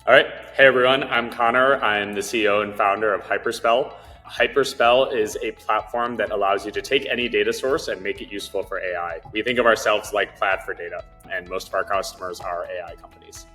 All right. Hey, everyone. I'm Connor. I'm the CEO and founder of Hyperspell. Hyperspell is a platform that allows you to take any data source and make it useful for AI. We think of ourselves like Plaid for data, and most of our customers are AI companies.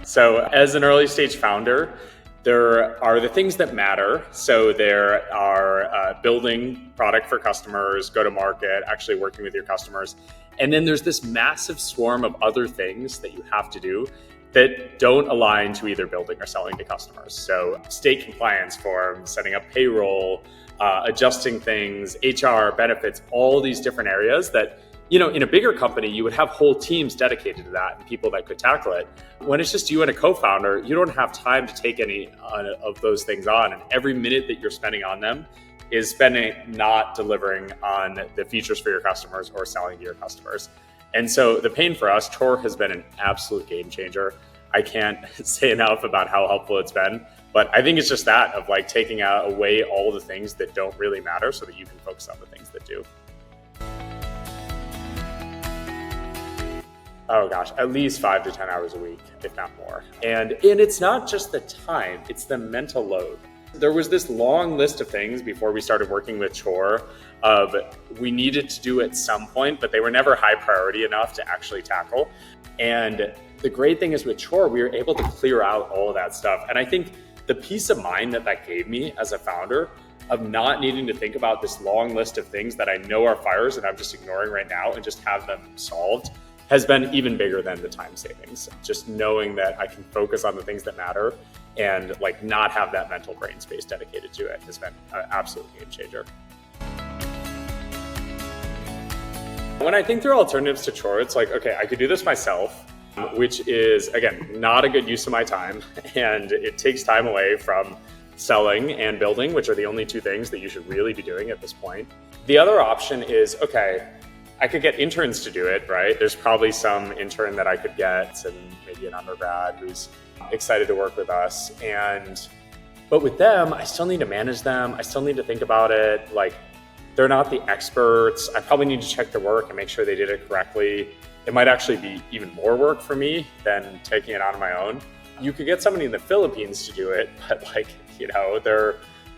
So as an early stage founder, there are the things that matter. So there are building product for customers, go to market, actually working with your customers. And then there's this massive swarm of other things that you have to do that don't align to either building or selling to customers. So state compliance forms, setting up payroll, adjusting things, HR, benefits, all these different areas that, in a bigger company, you would have whole teams dedicated to that and people that could tackle it. When it's just you and a co-founder, you don't have time to take any of those things on. And every minute that you're spending on them is spending not delivering on the features for your customers or selling to your customers. And so the pain for us, Chore has been an absolute game changer. I can't say enough about how helpful it's been, but I think it's just that of like taking away all the things that don't really matter so that you can focus on the things that do. Oh gosh, at least 5 to 10 hours a week, if not more. And it's not just the time, it's the mental load. There was this long list of things before we started working with Chore of we needed to do at some point, but they were never high priority enough to actually tackle. And the great thing is with Chore, we were able to clear out all of that stuff. And I think the peace of mind that gave me as a founder of not needing to think about this long list of things that I know are fires and I'm just ignoring right now and just have them solved has been even bigger than the time savings. Just knowing that I can focus on the things that matter and like not have that mental brain space dedicated to it has been an absolute game changer. When I think through alternatives to Chore, it's like, okay, I could do this myself, which is, again, not a good use of my time. And it takes time away from selling and building, which are the only two things that you should really be doing at this point. The other option is, okay, I could get interns to do it, right? There's probably some intern that I could get and maybe an undergrad who's excited to work with us. But with them, I still need to manage them. I still need to think about it. Like, they're not the experts. I probably need to check their work and make sure they did it correctly. It might actually be even more work for me than taking it on my own. You could get somebody in the Philippines to do it, but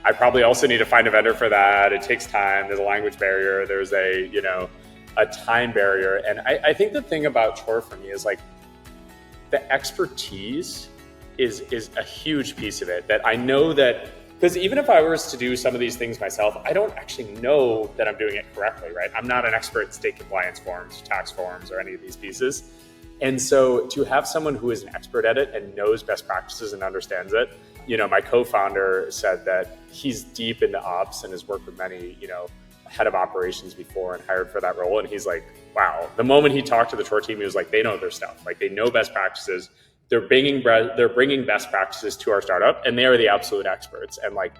I probably also need to find a vendor for that. It takes time. There's a language barrier. There's a time barrier. And I think the thing about Chore for me is like the expertise is a huge piece of it that I know that, because even if I was to do some of these things myself, I don't actually know that I'm doing it correctly, right? I'm not an expert in state compliance forms, tax forms, or any of these pieces. And so to have someone who is an expert at it and knows best practices and understands it, my co-founder said that he's deep into ops and has worked with many, head of operations before and hired for that role. And he's like, wow, the moment he talked to the Chore team, he was like, they know their stuff. Like, they know best practices. They're bringing best practices to our startup, and they are the absolute experts. And like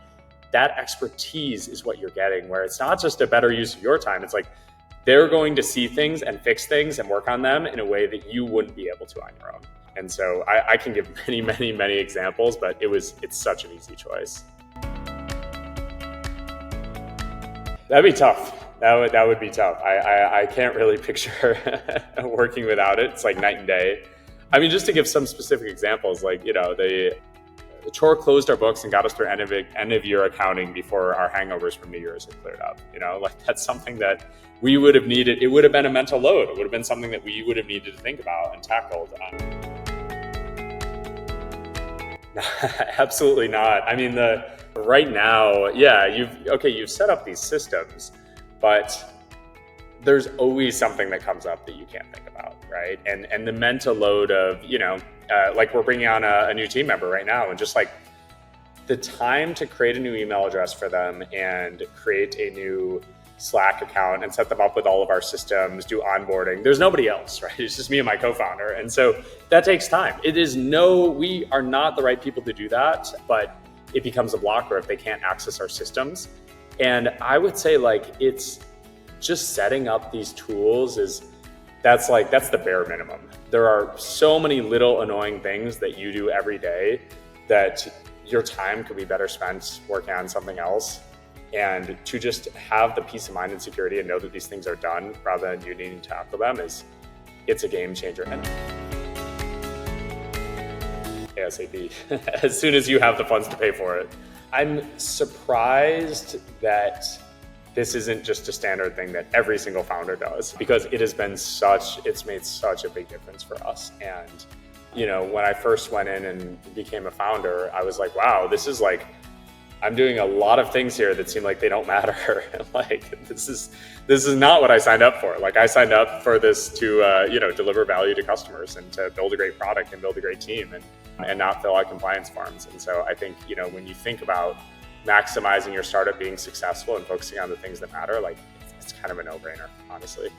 that expertise is what you're getting, where it's not just a better use of your time. It's like they're going to see things and fix things and work on them in a way that you wouldn't be able to on your own. And so I can give many, many, many examples, but it's such an easy choice. That'd be tough. That would be tough. I can't really picture working without it. It's like night and day. I mean, just to give some specific examples, like, the Chore closed our books and got us through end of year accounting before our hangovers from New Year's had cleared up. Like that's something that we would have needed. It would have been a mental load. It would have been something that we would have needed to think about and tackled. Absolutely not. I mean, right now, yeah, you've set up these systems, but there's always something that comes up that you can't think about, right? And the mental load of, like we're bringing on a new team member right now, and just like the time to create a new email address for them and create a new Slack account and set them up with all of our systems, do onboarding. There's nobody else, right? It's just me and my co-founder. And so that takes time. We are not the right people to do that, but it becomes a blocker if they can't access our systems. And I would say like, it's just setting up these tools that's the bare minimum. There are so many little annoying things that you do every day that your time could be better spent working on something else. And to just have the peace of mind and security and know that these things are done rather than you needing to tackle them it's a game changer. ASAP as soon as you have the funds to pay for it. I'm surprised that this isn't just a standard thing that every single founder does, because it's made such a big difference for us. And, when I first went in and became a founder, I was like, wow, this is like, I'm doing a lot of things here that seem like they don't matter. Like, this is not what I signed up for. Like, I signed up for this to, deliver value to customers and to build a great product and build a great team and not fill out compliance forms. And so I think, when you think about maximizing your startup being successful and focusing on the things that matter, like, it's kind of a no-brainer, honestly.